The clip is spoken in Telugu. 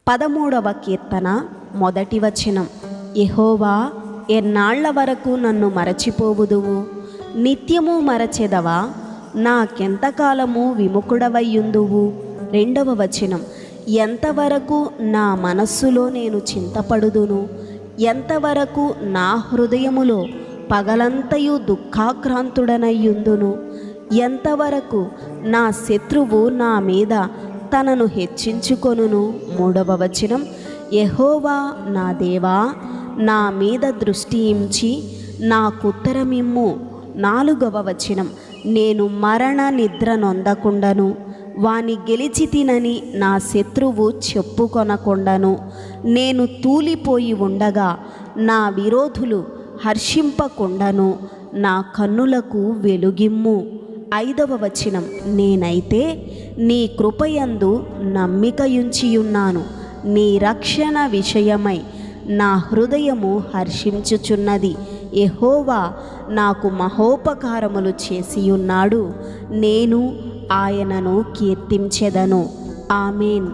13వ కీర్తన మొదటి వచనం. యెహోవా, ఎన్నాళ్ల వరకు నన్ను మరచిపోవుదువు? నిత్యము మరచెదవా? నాకెంతకాలము విముఖుడవయ్యుందువు? 2వ వచనం. ఎంతవరకు నా మనస్సులో నేను చింతపడుదును? ఎంతవరకు నా హృదయములో పగలంతయు దుఃఖాక్రాంతుడనయ్యుందును? ఎంతవరకు నా శత్రువు నా మీద తనను హెచ్చించుకొనును? 3వ వచనం. యెహోవా నా దేవా, నా మీద దృష్టి ఉంచి నాకుత్తరమిమ్ము. 4వ వచనం. నేను మరణ నిద్ర నొందకుండను, వాని గెలిచి తినని నా శత్రువు చెప్పుకొనకుండను. నేను తూలిపోయి ఉండగా నా విరోధులు హర్షింపకుండను. నా కన్నులకు వెలుగిమ్ము. 5వ వచనం. నేనైతే నీ కృపయందు నమ్మికయుంచియున్నాను. నీ రక్షణ విషయమై నా హృదయము హర్షించుచున్నది. యెహోవా నాకు మహోపకారములు చేసియున్నాడు, నేను ఆయనను కీర్తించెదను. ఆమేన్.